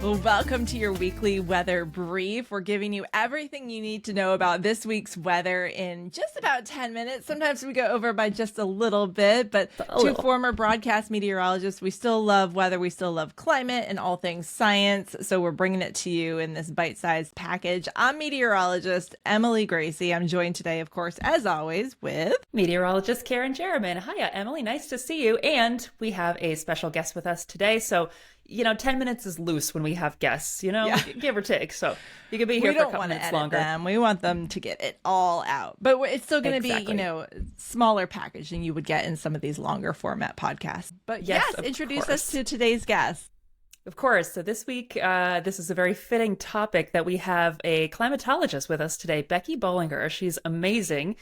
Welcome to your weekly weather brief. We're giving you everything you need to know about this week's weather in just about 10 minutes. Sometimes we go over by just a little bit, but two former broadcast meteorologists, we still love weather, we still love climate and all things science. So we're bringing it to you in this bite-sized package. I'm meteorologist Emily Gracey. I'm joined today, of course, as always, with meteorologist Kerrin Jeromin. Hiya, Emily. Nice to see you. And we have a special guest with us today. So 10 minutes is loose when we have guests, give or take. So you could be here for a couple minutes longer. We want them to get it all out. But it's still going to be, smaller package than you would get in some of these longer format podcasts. But yes introduce us to today's guest. Of course. So this week, this is a very fitting topic that we have a climatologist with us today, Becky Bolinger. She's amazing,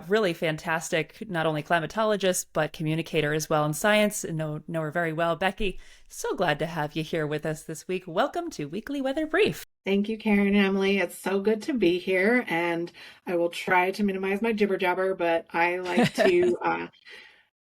really fantastic, not only climatologist, but communicator as well in science. And know her very well. Becky, so glad to have you here with us this week. Welcome to Weekly Weather Brief. Thank you, Kerrin and Emily. It's so good to be here. And I will try to minimize my jibber jabber, but I like to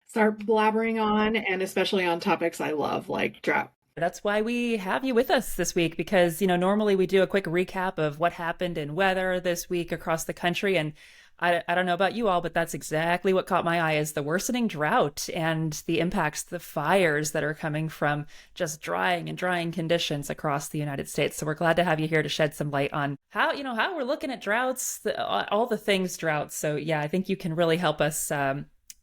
start blabbering on, and especially on topics I love, like drought. That's why we have you with us this week, because, normally we do a quick recap of what happened in weather this week across the country. And I don't know about you all, but that's exactly what caught my eye, is the worsening drought and the impacts, the fires that are coming from just drying conditions across the United States. So we're glad to have you here to shed some light on how we're looking at droughts, all the things droughts. So yeah, I think you can really help us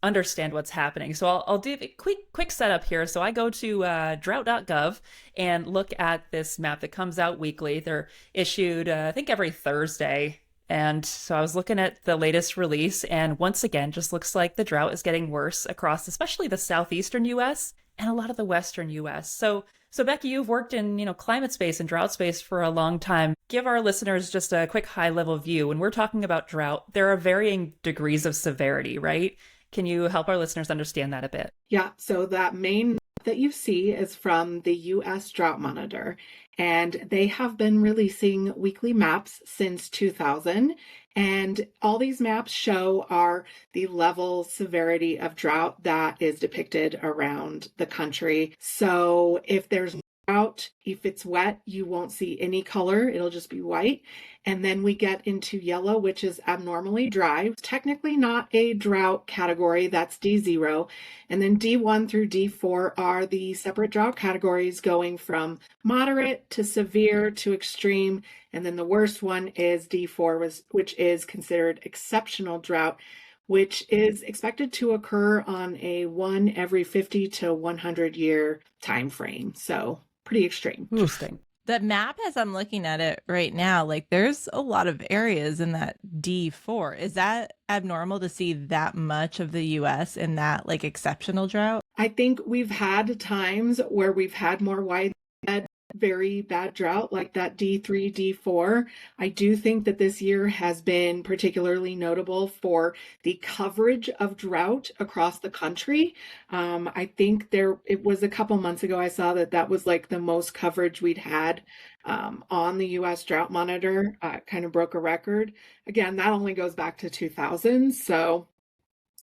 understand what's happening. So I'll do a quick setup here. So I go to drought.gov and look at this map that comes out weekly. They're issued, I think, every Thursday. And so I was looking at the latest release, and once again, just looks like the drought is getting worse across, especially the southeastern U.S. and a lot of the western U.S. So Becky, you've worked in, climate space and drought space for a long time. Give our listeners just a quick high-level view. When we're talking about drought, there are varying degrees of severity, right? Can you help our listeners understand that a bit? Yeah, so that main that you see is from the U.S. Drought Monitor, and they have been releasing weekly maps since 2000. And all these maps show are the level severity of drought that is depicted around the country. So if there's drought, if it's wet, you won't see any color. It'll just be white. And then we get into yellow, which is abnormally dry. Technically not a drought category, that's D0. And then D1 through D4 are the separate drought categories, going from moderate to severe to extreme. And then the worst one is D4, which is considered exceptional drought, which is expected to occur on a 1 every 50 to 100 year time frame. So pretty extreme. Interesting. The map, as I'm looking at it right now, there's a lot of areas in that D4. Is that abnormal to see that much of the U.S. in that exceptional drought? I think we've had times where we've had more widespread, very bad drought, like that D3, D4. I do think that this year has been particularly notable for the coverage of drought across the country. I think it was a couple months ago, I saw that was the most coverage we'd had on the U.S. Drought Monitor. Kind of broke a record. Again, that only goes back to 2000. So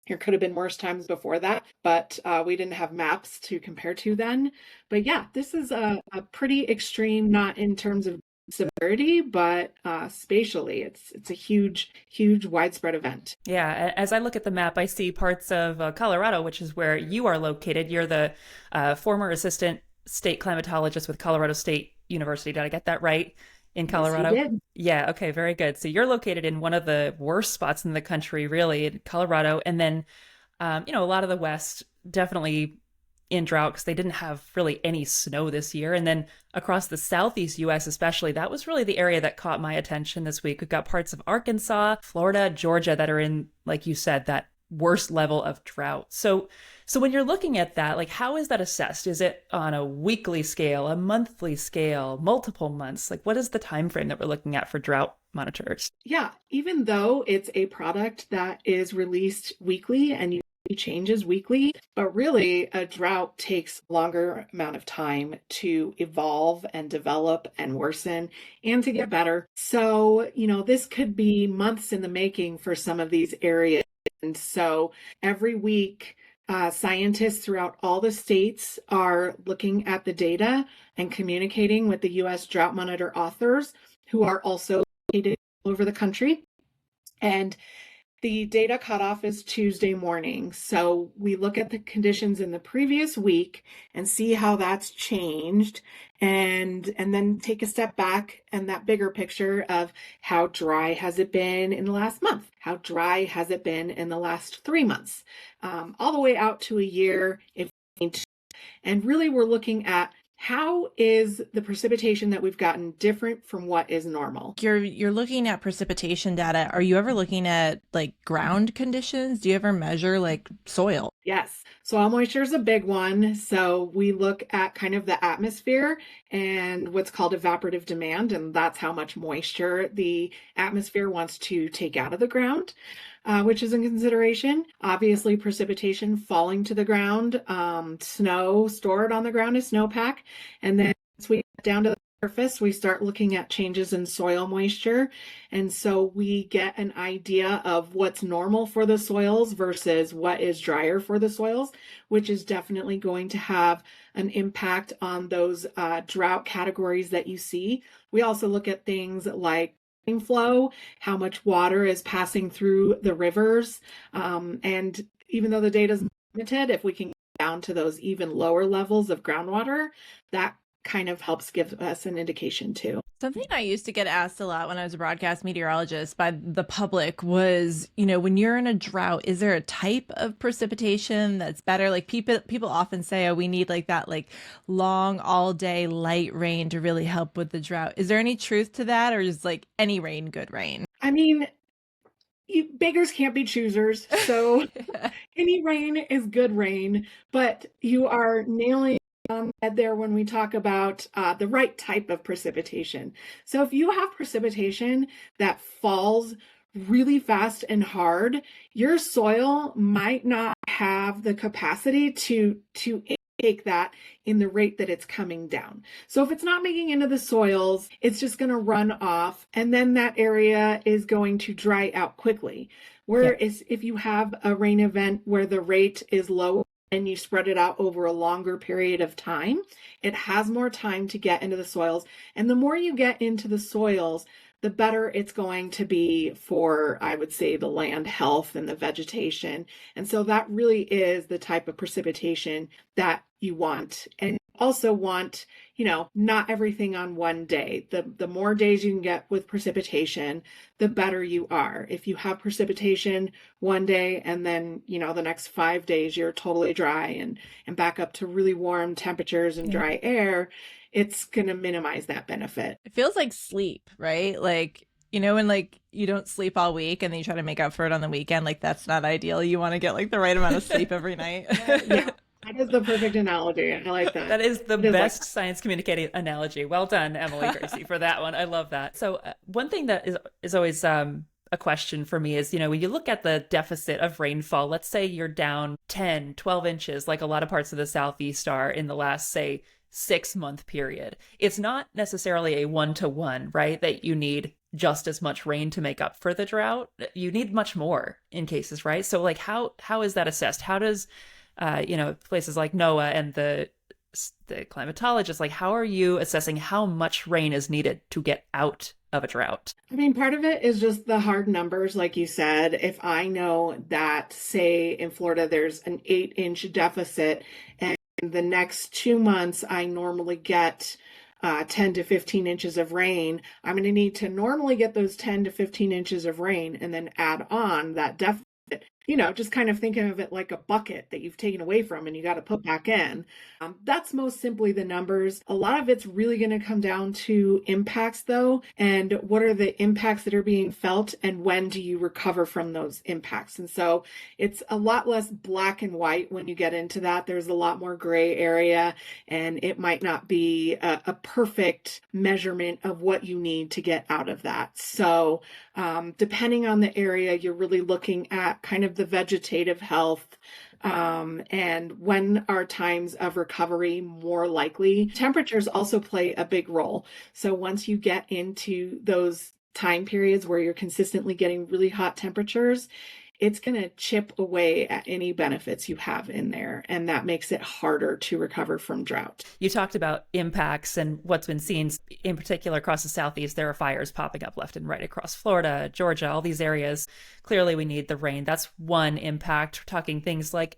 there could have been worse times before that, but we didn't have maps to compare to then. But yeah, this is a pretty extreme, not in terms of severity, but spatially. It's a huge, widespread event. Yeah, as I look at the map, I see parts of Colorado, which is where you are located. You're the former assistant state climatologist with Colorado State University. Did I get that right? In Colorado? Yes, you did. Yeah, okay, very good. So you're located in one of the worst spots in the country, really, in Colorado. And then, a lot of the West definitely in drought because they didn't have really any snow this year. And then across the Southeast U.S. especially, that was really the area that caught my attention this week. We've got parts of Arkansas, Florida, Georgia that are in, like you said, that worst level of drought. So when you're looking at that, how is that assessed? Is it on a weekly scale, a monthly scale, multiple months? What is the time frame that we're looking at for drought monitors? Yeah, even though it's a product that is released weekly and changes weekly, but really a drought takes a longer amount of time to evolve and develop and worsen and to get better. So, this could be months in the making for some of these areas. And so every week Scientists throughout all the states are looking at the data and communicating with the U.S. Drought Monitor authors who are also located all over the country. And the data cutoff is Tuesday morning. So we look at the conditions in the previous week and see how that's changed, and then take a step back and that bigger picture of how dry has it been in the last month? How dry has it been in the last 3 months? All the way out to a year. And really we're looking at how is the precipitation that we've gotten different from what is normal? You're looking at precipitation data. Are you ever looking at like ground conditions? Do you ever measure like soil? Yes. Soil moisture is a big one. So we look at kind of the atmosphere and what's called evaporative demand, and that's how much moisture the atmosphere wants to take out of the ground. Which is in consideration. Obviously, precipitation falling to the ground, snow stored on the ground is snowpack. And then as we get down to the surface, we start looking at changes in soil moisture. And so we get an idea of what's normal for the soils versus what is drier for the soils, which is definitely going to have an impact on those drought categories that you see. We also look at things like flow, how much water is passing through the rivers. And even though the data is limited, if we can get down to those even lower levels of groundwater, that kind of helps give us an indication too. Something I used to get asked a lot when I was a broadcast meteorologist by the public was, when you're in a drought, is there a type of precipitation that's better? Like people often say, oh, we need like that like long all day light rain to really help with the drought. Is there any truth to that, or is like any rain good rain? I mean, beggars can't be choosers. So any rain is good rain, but you are nailing there when we talk about the right type of precipitation. So if you have precipitation that falls really fast and hard, your soil might not have the capacity to take that in the rate that it's coming down. So if it's not making into the soils, it's just going to run off, and then that area is going to dry out quickly. Whereas if you have a rain event where the rate is low and you spread it out over a longer period of time, it has more time to get into the soils. And the more you get into the soils, the better it's going to be for, I would say, the land health and the vegetation. And so that really is the type of precipitation that you want. And also want, not everything on one day. The more days you can get with precipitation, the better you are. If you have precipitation one day and then, the next 5 days you're totally dry and back up to really warm temperatures and dry air, it's going to minimize that benefit. It feels like sleep, right? Like, when like you don't sleep all week and then you try to make up for it on the weekend, like that's not ideal. You want to get like the right amount of sleep every night. Yeah. That is the perfect analogy. I like that. That is the best science communicating analogy. Well done, Emily Gracey, for that one. I love that. So one thing that is always a question for me is, when you look at the deficit of rainfall, let's say you're down 10, 12 inches, like a lot of parts of the Southeast are in the last, say, 6-month period. It's not necessarily a 1-to-1, right? That you need just as much rain to make up for the drought. You need much more in cases, right? So like how is that assessed? How does places like NOAA and the climatologist, like how are you assessing how much rain is needed to get out of a drought? I mean, part of it is just the hard numbers, like you said. If I know that, say, in Florida, there's an 8-inch deficit, and the next 2 months, I normally get 10 to 15 inches of rain, I'm going to need to normally get those 10 to 15 inches of rain and then add on that deficit. Just kind of thinking of it like a bucket that you've taken away from and you got to put back in. That's most simply the numbers. A lot of it's really going to come down to impacts, though, and what are the impacts that are being felt and when do you recover from those impacts? And so it's a lot less black and white when you get into that. There's a lot more gray area, and it might not be a perfect measurement of what you need to get out of that. So depending on the area, you're really looking at kind of the vegetative health, and when are times of recovery more likely. Temperatures also play a big role. So once you get into those time periods where you're consistently getting really hot temperatures, it's going to chip away at any benefits you have in there. And that makes it harder to recover from drought. You talked about impacts and what's been seen in particular across the Southeast. There are fires popping up left and right across Florida, Georgia, all these areas. Clearly, we need the rain. That's one impact. We're talking things like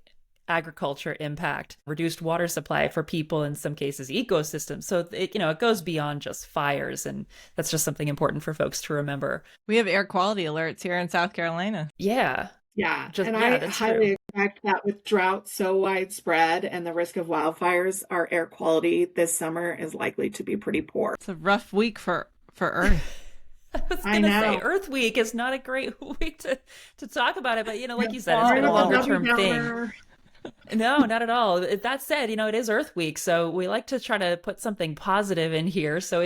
agriculture impact, reduced water supply for people, in some cases ecosystems. So it goes beyond just fires, and that's just something important for folks to remember. We have air quality alerts here in South Carolina. Yeah. I highly expect that with drought so widespread and the risk of wildfires, our air quality this summer is likely to be pretty poor. It's a rough week for Earth. I was going to say Earth Week is not a great week to talk about it, but like you said, it's been a longer term thing. No, not at all. That said, it is Earth Week, so we like to try to put something positive in here. So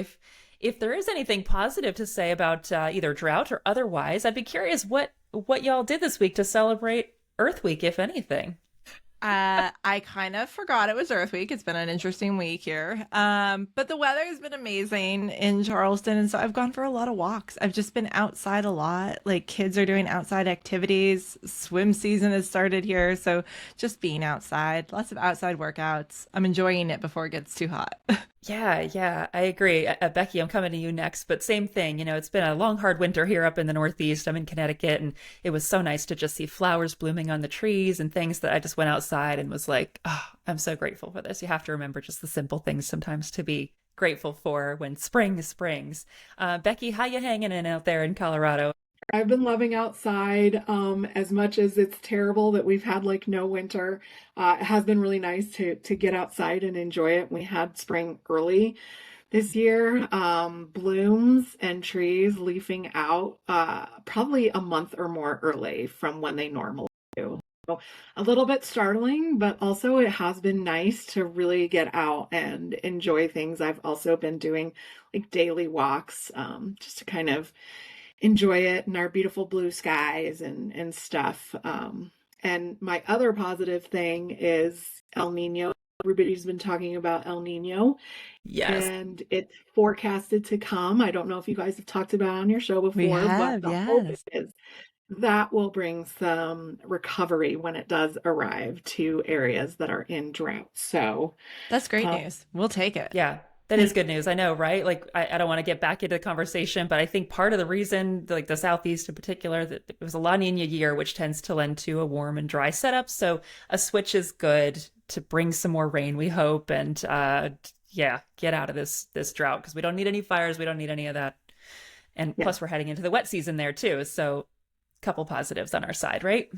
if there is anything positive to say about either drought or otherwise, I'd be curious what y'all did this week to celebrate Earth Week, if anything. I kind of forgot it was Earth Week. It's been an interesting week here. But the weather has been amazing in Charleston. And so I've gone for a lot of walks. I've just been outside a lot. Like, kids are doing outside activities. Swim season has started here. So just being outside, lots of outside workouts. I'm enjoying it before it gets too hot. Yeah, I agree. Becky, I'm coming to you next, but same thing. It's been a long, hard winter here up in the Northeast. I'm in Connecticut, and it was so nice to just see flowers blooming on the trees and things that I just went outside and was like, oh, I'm so grateful for this. You have to remember just the simple things sometimes to be grateful for when spring springs. Becky, how you hanging in out there in Colorado? I've been loving outside as much as it's terrible that we've had like no winter. It has been really nice to get outside and enjoy it. We had spring early this year, blooms and trees leafing out probably a month or more early from when they normally do. So a little bit startling, but also it has been nice to really get out and enjoy things. I've also been doing like daily walks just to kind of enjoy it and our beautiful blue skies and stuff. And my other positive thing is El Nino. Everybody's been talking about El Nino. Yes. And it's forecasted to come. I don't know if you guys have talked about it on your show before, We have, but the hope is that will bring some recovery when it does arrive to areas that are in drought. So that's great news. We'll take it. Yeah. That is good news. I know, right? Like, I don't want to get back into the conversation, but I think part of the reason, like the Southeast in particular, that it was a La Nina year, which tends to lend to a warm and dry setup. So a switch is good to bring some more rain, we hope, and get out of this drought, because we don't need any fires. We don't need any of that. And plus we're heading into the wet season there too. So a couple positives on our side, right?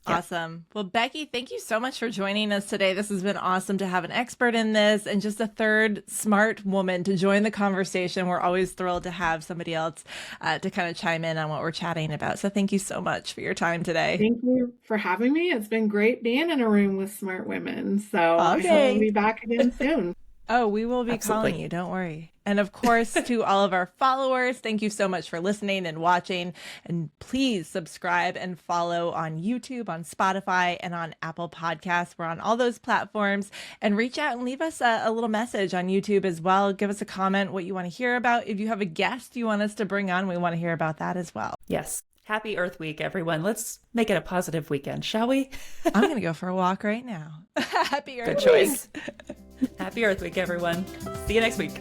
Awesome. Well, Becky, thank you so much for joining us today. This has been awesome to have an expert in this and just a third smart woman to join the conversation. We're always thrilled to have somebody else to kind of chime in on what we're chatting about. So thank you so much for your time today. Thank you for having me. It's been great being in a room with smart women. So I hope we'll be back again soon. Oh, we will be calling you. Don't worry. And of course, to all of our followers, thank you so much for listening and watching. And please subscribe and follow on YouTube, on Spotify, and on Apple Podcasts. We're on all those platforms. And reach out and leave us a little message on YouTube as well. Give us a comment what you want to hear about. If you have a guest you want us to bring on, we want to hear about that as well. Yes. Happy Earth Week, everyone. Let's make it a positive weekend, shall we? I'm going to go for a walk right now. Happy Earth Week. Good choice. Happy Earth Week, everyone. See you next week.